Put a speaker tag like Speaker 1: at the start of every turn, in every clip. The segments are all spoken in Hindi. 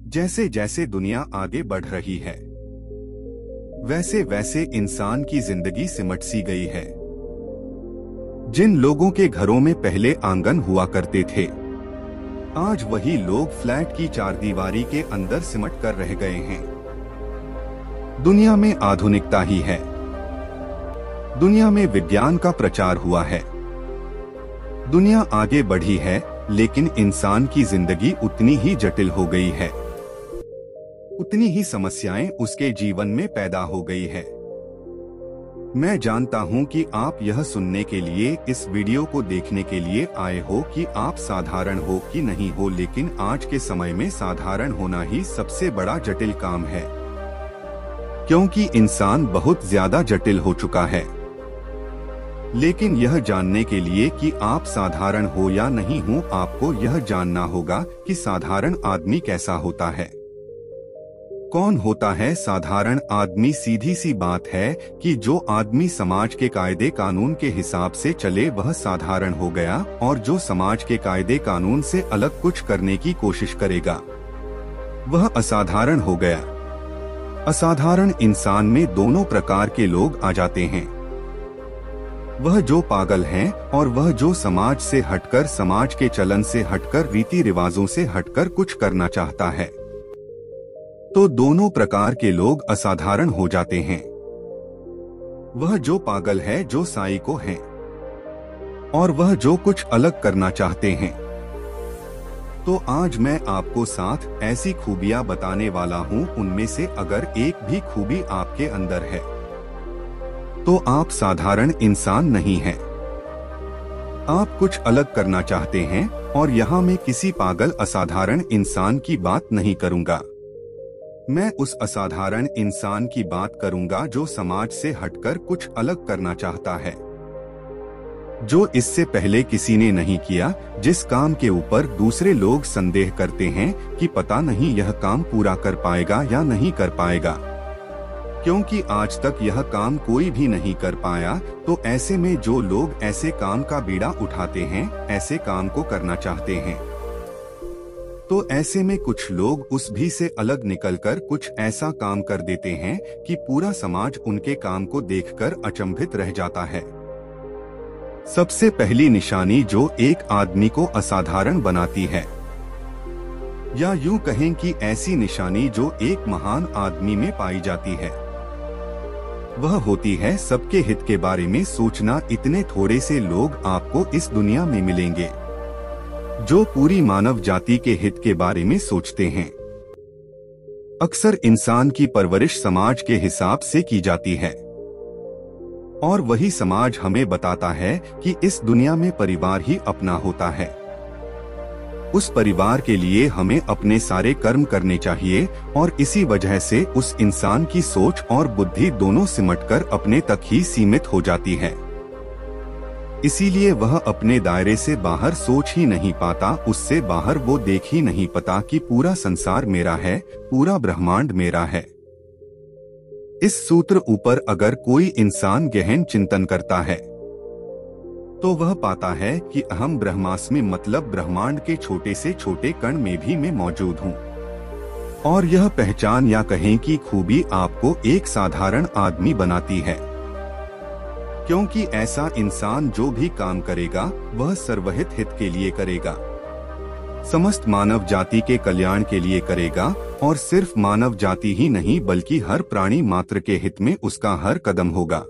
Speaker 1: जैसे जैसे दुनिया आगे बढ़ रही है, वैसे वैसे इंसान की जिंदगी सिमट सी गई है। जिन लोगों के घरों में पहले आंगन हुआ करते थे, आज वही लोग फ्लैट की चारदीवारी के अंदर सिमट कर रह गए हैं। दुनिया में आधुनिकता ही है, दुनिया में विज्ञान का प्रचार हुआ है, दुनिया आगे बढ़ी है, लेकिन इंसान की जिंदगी उतनी ही जटिल हो गई है, उतनी ही समस्याएं उसके जीवन में पैदा हो गई है। मैं जानता हूं कि आप यह सुनने के लिए, इस वीडियो को देखने के लिए आए हो कि आप साधारण हो कि नहीं हो, लेकिन आज के समय में साधारण होना ही सबसे बड़ा जटिल काम है, क्योंकि इंसान बहुत ज्यादा जटिल हो चुका है। लेकिन यह जानने के लिए कि आप साधारण हो या नहीं हो, आपको यह जानना होगा कि साधारण आदमी कैसा होता है। कौन होता है साधारण आदमी? सीधी सी बात है कि जो आदमी समाज के कायदे कानून के हिसाब से चले वह साधारण हो गया, और जो समाज के कायदे कानून से अलग कुछ करने की कोशिश करेगा वह असाधारण हो गया। असाधारण इंसान में दोनों प्रकार के लोग आ जाते हैं, वह जो पागल हैं और वह जो समाज से हटकर, समाज के चलन से हटकर, रीति रिवाजों से हटकर कुछ करना चाहता है। तो दोनों प्रकार के लोग असाधारण हो जाते हैं। वह जो पागल है, जो साइको है, और वह जो कुछ अलग करना चाहते हैं। तो आज मैं आपको 7 ऐसी खूबियां बताने वाला हूं, उनमें से अगर एक भी खूबी आपके अंदर है तो आप साधारण इंसान नहीं हैं। आप कुछ अलग करना चाहते हैं, और यहाँ मैं किसी पागल असाधारण इंसान की बात नहीं करूंगा। मैं उस असाधारण इंसान की बात करूंगा जो समाज से हटकर कुछ अलग करना चाहता है, जो इससे पहले किसी ने नहीं किया, जिस काम के ऊपर दूसरे लोग संदेह करते हैं कि पता नहीं यह काम पूरा कर पाएगा या नहीं कर पाएगा, क्योंकि आज तक यह काम कोई भी नहीं कर पाया। तो ऐसे में जो लोग ऐसे काम का बीड़ा उठाते हैं, ऐसे काम को करना चाहते हैं, तो ऐसे में कुछ लोग उस भी से अलग निकलकर कुछ ऐसा काम कर देते हैं कि पूरा समाज उनके काम को देखकर अचंभित रह जाता है। सबसे पहली निशानी जो एक आदमी को असाधारण बनाती है, या यूं कहें कि ऐसी निशानी जो एक महान आदमी में पाई जाती है, वह होती है सबके हित के बारे में सोचना। इतने थोड़े से लोग आपको इस दुनिया में मिलेंगे जो पूरी मानव जाति के हित के बारे में सोचते हैं। अक्सर इंसान की परवरिश समाज के हिसाब से की जाती है, और वही समाज हमें बताता है कि इस दुनिया में परिवार ही अपना होता है। उस परिवार के लिए हमें अपने सारे कर्म करने चाहिए, और इसी वजह से उस इंसान की सोच और बुद्धि दोनों सिमटकर अपने तक ही सीमित हो जाती है। इसीलिए वह अपने दायरे से बाहर सोच ही नहीं पाता, उससे बाहर वो देख ही नहीं पाता कि पूरा संसार मेरा है, पूरा ब्रह्मांड मेरा है। इस सूत्र ऊपर अगर कोई इंसान गहन चिंतन करता है तो वह पाता है कि अहम ब्रह्मास्मि, मतलब ब्रह्मांड के छोटे से छोटे कण में भी मैं मौजूद हूँ। और यह पहचान, या कहें कि खूबी, आपको एक साधारण आदमी बनाती है, क्योंकि ऐसा इंसान जो भी काम करेगा वह सर्वहित हित के लिए करेगा, समस्त मानव जाति के कल्याण के लिए करेगा, और सिर्फ मानव जाति ही नहीं बल्कि हर प्राणी मात्र के हित में उसका हर कदम होगा।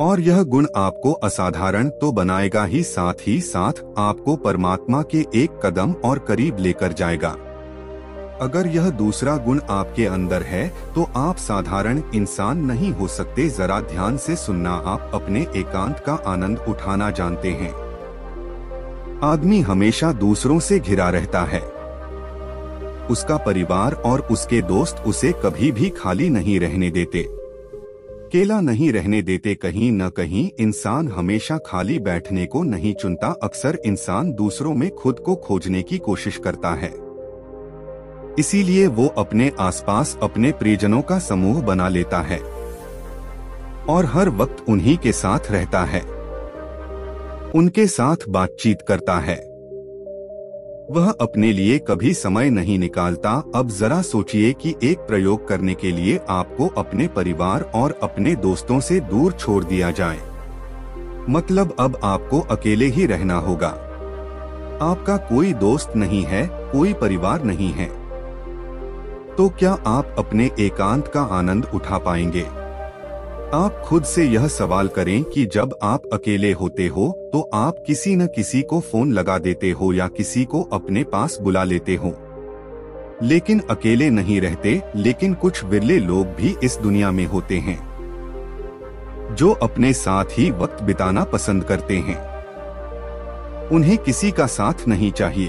Speaker 1: और यह गुण आपको असाधारण तो बनाएगा ही साथ आपको परमात्मा के एक कदम और करीब लेकर जाएगा। अगर यह दूसरा गुण आपके अंदर है तो आप साधारण इंसान नहीं हो सकते। जरा ध्यान से सुनना, आप अपने एकांत का आनंद उठाना जानते हैं। आदमी हमेशा दूसरों से घिरा रहता है, उसका परिवार और उसके दोस्त उसे कभी भी खाली नहीं रहने देते, अकेला नहीं रहने देते। कहीं न कहीं इंसान हमेशा खाली बैठने को नहीं चुनता, अक्सर इंसान दूसरों में खुद को खोजने की कोशिश करता है। इसीलिए वो अपने आसपास अपने प्रियजनों का समूह बना लेता है और हर वक्त उन्हीं के साथ रहता है, उनके साथ बातचीत करता है। वह अपने लिए कभी समय नहीं निकालता। अब जरा सोचिए कि एक प्रयोग करने के लिए आपको अपने परिवार और अपने दोस्तों से दूर छोड़ दिया जाए। मतलब अब आपको अकेले ही रहना होगा। आपका कोई दोस्त नहीं है, कोई परिवार नहीं है। तो क्या आप अपने एकांत का आनंद उठा पाएंगे? आप खुद से यह सवाल करें कि जब आप अकेले होते हो तो आप किसी न किसी को फोन लगा देते हो या किसी को अपने पास बुला लेते हो। लेकिन अकेले नहीं रहते। लेकिन कुछ विरले लोग भी इस दुनिया में होते हैं जो अपने साथ ही वक्त बिताना पसंद करते हैं। उन्हें किसी का साथ नहीं चाहिए।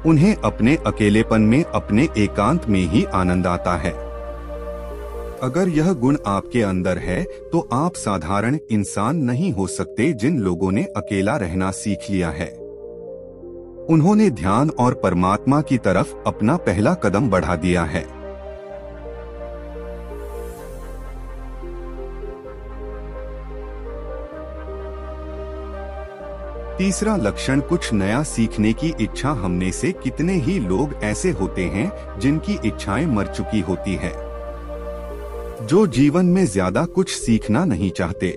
Speaker 1: उन्हें अपने अकेलेपन में, अपने एकांत में ही आनंद आता है। अगर यह गुण आपके अंदर है तो आप साधारण इंसान नहीं हो सकते। जिन लोगों ने अकेला रहना सीख लिया है उन्होंने ध्यान और परमात्मा की तरफ अपना पहला कदम बढ़ा दिया है। तीसरा लक्षण, कुछ नया सीखने की इच्छा। हम में से कितने ही लोग ऐसे होते हैं जिनकी इच्छाएं मर चुकी होती है, जो जीवन में ज्यादा कुछ सीखना नहीं चाहते।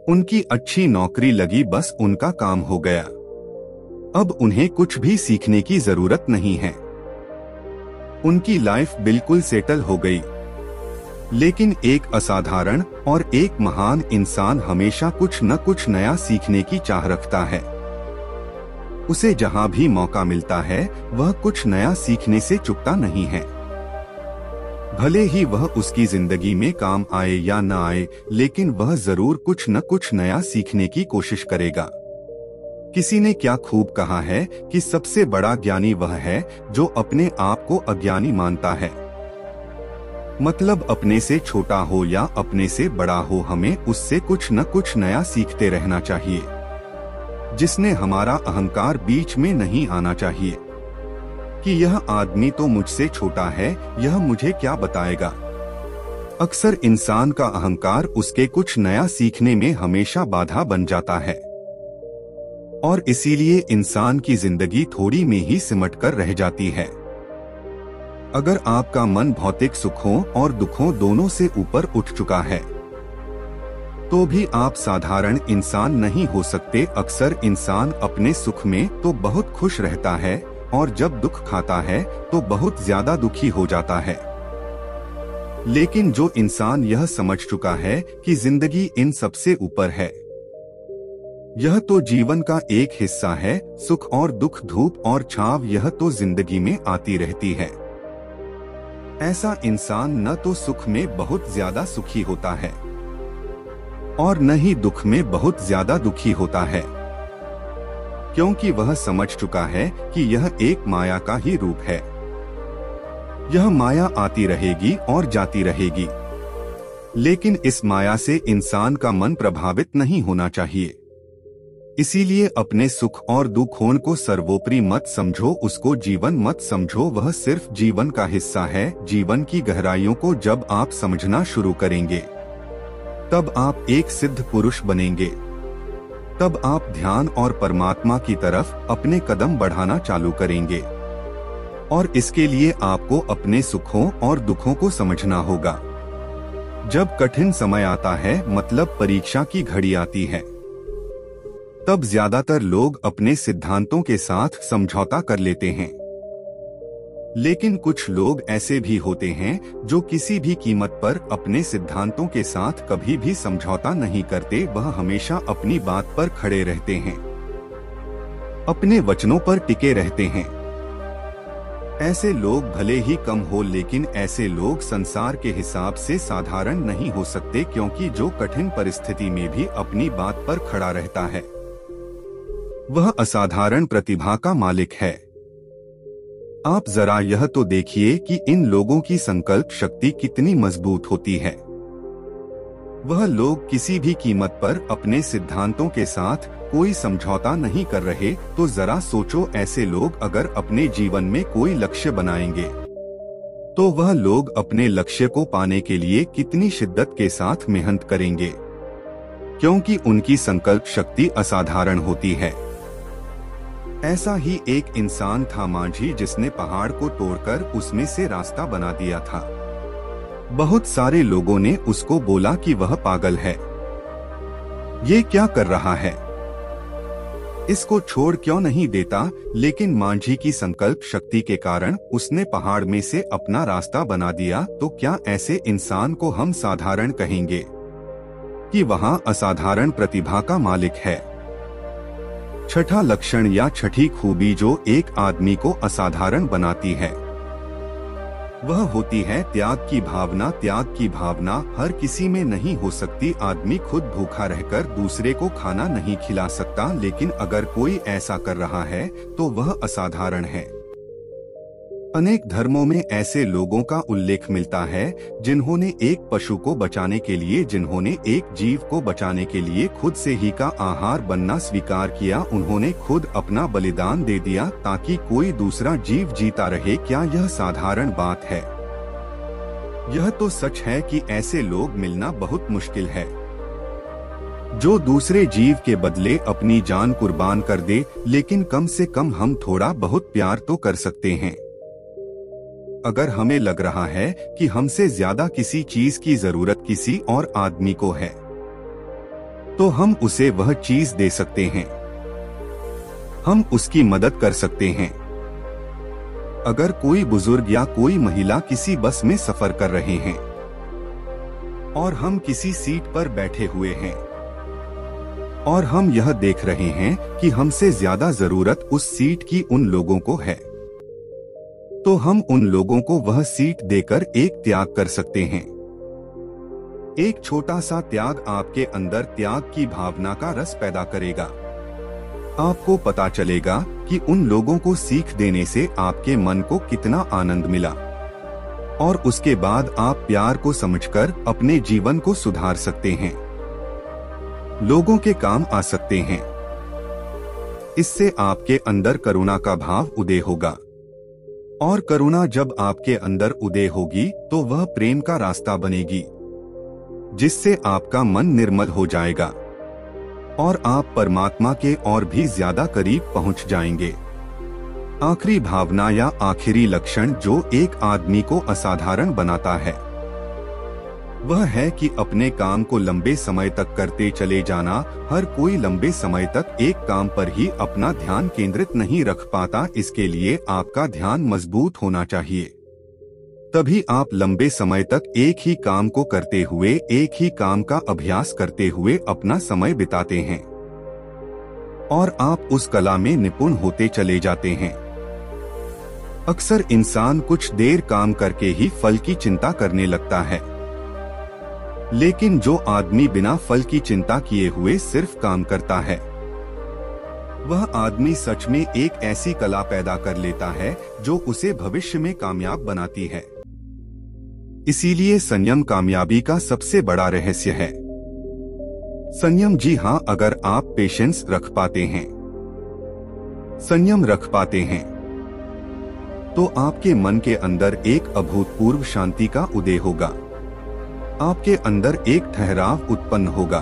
Speaker 1: उनकी अच्छी नौकरी लगी, बस उनका काम हो गया। अब उन्हें कुछ भी सीखने की जरूरत नहीं है। उनकी लाइफ बिल्कुल सेटल हो गई। लेकिन एक असाधारण और एक महान इंसान हमेशा कुछ न कुछ नया सीखने की चाह रखता है। उसे जहां भी मौका मिलता है वह कुछ नया सीखने से चूकता नहीं है। भले ही वह उसकी जिंदगी में काम आए या न आए, लेकिन वह जरूर कुछ न कुछ नया सीखने की कोशिश करेगा। किसी ने क्या खूब कहा है कि सबसे बड़ा ज्ञानी वह है जो अपने आप को अज्ञानी मानता है। मतलब अपने से छोटा हो या अपने से बड़ा हो, हमें उससे कुछ न कुछ नया सीखते रहना चाहिए, जिसने हमारा अहंकार बीच में नहीं आना चाहिए कि यह आदमी तो मुझसे छोटा है, यह मुझे क्या बताएगा। अक्सर इंसान का अहंकार उसके कुछ नया सीखने में हमेशा बाधा बन जाता है और इसीलिए इंसान की जिंदगी थोड़ी में ही सिमट कर रह जाती है। अगर आपका मन भौतिक सुखों और दुखों दोनों से ऊपर उठ चुका है तो भी आप साधारण इंसान नहीं हो सकते। अक्सर इंसान अपने सुख में तो बहुत खुश रहता है और जब दुख खाता है तो बहुत ज्यादा दुखी हो जाता है। लेकिन जो इंसान यह समझ चुका है कि जिंदगी इन सबसे ऊपर है, यह तो जीवन का एक हिस्सा है, सुख और दुख, धूप और छांव यह तो जिंदगी में आती रहती है, ऐसा इंसान न तो सुख में बहुत ज्यादा सुखी होता है और न ही दुख में बहुत ज्यादा दुखी होता है, क्योंकि वह समझ चुका है कि यह एक माया का ही रूप है। यह माया आती रहेगी और जाती रहेगी, लेकिन इस माया से इंसान का मन प्रभावित नहीं होना चाहिए। इसीलिए अपने सुख और दुखों को सर्वोपरि मत समझो, उसको जीवन मत समझो। वह सिर्फ जीवन का हिस्सा है। जीवन की गहराइयों को जब आप समझना शुरू करेंगे तब आप एक सिद्ध पुरुष बनेंगे। तब आप ध्यान और परमात्मा की तरफ अपने कदम बढ़ाना चालू करेंगे और इसके लिए आपको अपने सुखों और दुखों को समझना होगा। जब कठिन समय आता है, मतलब परीक्षा की घड़ी आती है, तब ज्यादातर लोग अपने सिद्धांतों के साथ समझौता कर लेते हैं। लेकिन कुछ लोग ऐसे भी होते हैं जो किसी भी कीमत पर अपने सिद्धांतों के साथ कभी भी समझौता नहीं करते। वह हमेशा अपनी बात पर खड़े रहते हैं, अपने वचनों पर टिके रहते हैं। ऐसे लोग भले ही कम हो, लेकिन ऐसे लोग संसार के हिसाब से साधारण नहीं हो सकते, क्योंकि जो कठिन परिस्थिति में भी अपनी बात पर खड़ा रहता है वह असाधारण प्रतिभा का मालिक है। आप जरा यह तो देखिए कि इन लोगों की संकल्प शक्ति कितनी मजबूत होती है। वह लोग किसी भी कीमत पर अपने सिद्धांतों के साथ कोई समझौता नहीं कर रहे। तो जरा सोचो, ऐसे लोग अगर अपने जीवन में कोई लक्ष्य बनाएंगे तो वह लोग अपने लक्ष्य को पाने के लिए कितनी शिद्दत के साथ मेहनत करेंगे, क्योंकि उनकी संकल्प शक्ति असाधारण होती है। ऐसा ही एक इंसान था मांझी, जिसने पहाड़ को तोड़कर उसमें से रास्ता बना दिया था। बहुत सारे लोगों ने उसको बोला कि वह पागल है, ये क्या कर रहा है, इसको छोड़ क्यों नहीं देता। लेकिन मांझी की संकल्प शक्ति के कारण उसने पहाड़ में से अपना रास्ता बना दिया। तो क्या ऐसे इंसान को हम साधारण कहेंगे कि वहाँ असाधारण प्रतिभा का मालिक है? छठा लक्षण या छठी खूबी जो एक आदमी को असाधारण बनाती है, वह होती है त्याग की भावना। त्याग की भावना हर किसी में नहीं हो सकती। आदमी खुद भूखा रहकर दूसरे को खाना नहीं खिला सकता, लेकिन अगर कोई ऐसा कर रहा है तो वह असाधारण है। अनेक धर्मों में ऐसे लोगों का उल्लेख मिलता है जिन्होंने एक पशु को बचाने के लिए, जिन्होंने एक जीव को बचाने के लिए खुद से ही का आहार बनना स्वीकार किया। उन्होंने खुद अपना बलिदान दे दिया ताकि कोई दूसरा जीव जीता रहे। क्या यह साधारण बात है? यह तो सच है कि ऐसे लोग मिलना बहुत मुश्किल है जो दूसरे जीव के बदले अपनी जान कुर्बान कर दे। लेकिन कम से कम हम थोड़ा बहुत प्यार तो कर सकते हैं। अगर हमें लग रहा है कि हमसे ज्यादा किसी चीज की जरूरत किसी और आदमी को है, तो हम उसे वह चीज दे सकते हैं, हम उसकी मदद कर सकते हैं। अगर कोई बुजुर्ग या कोई महिला किसी बस में सफर कर रहे हैं और हम किसी सीट पर बैठे हुए हैं और हम यह देख रहे हैं कि हमसे ज्यादा जरूरत उस सीट की उन लोगों को है, तो हम उन लोगों को वह सीट देकर एक त्याग कर सकते हैं। एक छोटा सा त्याग आपके अंदर त्याग की भावना का रस पैदा करेगा। आपको पता चलेगा कि उन लोगों को सीख देने से आपके मन को कितना आनंद मिला, और उसके बाद आप प्यार को समझकर अपने जीवन को सुधार सकते हैं, लोगों के काम आ सकते हैं। इससे आपके अंदर करुणा का भाव उदय होगा, और करुणा जब आपके अंदर उदय होगी तो वह प्रेम का रास्ता बनेगी, जिससे आपका मन निर्मल हो जाएगा और आप परमात्मा के और भी ज्यादा करीब पहुंच जाएंगे। आखिरी भावना या आखिरी लक्षण जो एक आदमी को असाधारण बनाता है, वह है कि अपने काम को लंबे समय तक करते चले जाना। हर कोई लंबे समय तक एक काम पर ही अपना ध्यान केंद्रित नहीं रख पाता। इसके लिए आपका ध्यान मजबूत होना चाहिए, तभी आप लंबे समय तक एक ही काम को करते हुए, एक ही काम का अभ्यास करते हुए अपना समय बिताते हैं और आप उस कला में निपुण होते चले जाते हैं। अक्सर इंसान कुछ देर काम करके ही फल की चिंता करने लगता है, लेकिन जो आदमी बिना फल की चिंता किए हुए सिर्फ काम करता है, वह आदमी सच में एक ऐसी कला पैदा कर लेता है जो उसे भविष्य में कामयाब बनाती है। इसीलिए संयम कामयाबी का सबसे बड़ा रहस्य है। संयम, जी हाँ, अगर आप पेशेंस रख पाते हैं, संयम रख पाते हैं, तो आपके मन के अंदर एक अभूतपूर्व शांति का उदय होगा। आपके अंदर एक ठहराव उत्पन्न होगा।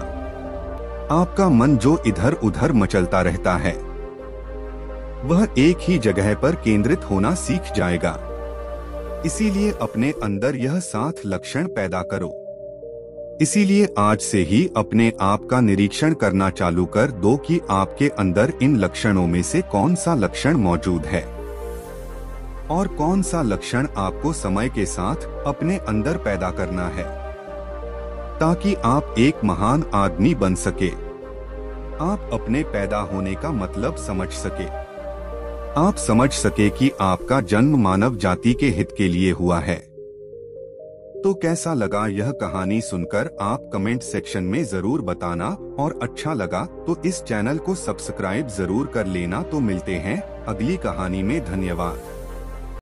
Speaker 1: आपका मन जो इधर उधर मचलता रहता है, वह एक ही जगह पर केंद्रित होना सीख जाएगा। इसीलिए अपने अंदर यह 7 लक्षण पैदा करो। इसीलिए आज से ही अपने आप का निरीक्षण करना चालू कर दो कि आपके अंदर इन लक्षणों में से कौन सा लक्षण मौजूद है और कौन सा लक्षण आपको समय के साथ अपने अंदर पैदा करना है, ताकि आप एक महान आदमी बन सके। आप अपने पैदा होने का मतलब समझ सके। आप समझ सके कि आपका जन्म मानव जाति के हित के लिए हुआ है। तो कैसा लगा यह कहानी सुनकर आप कमेंट सेक्शन में जरूर बताना, और अच्छा लगा तो इस चैनल को सब्सक्राइब जरूर कर लेना। तो मिलते हैं अगली कहानी में। धन्यवाद।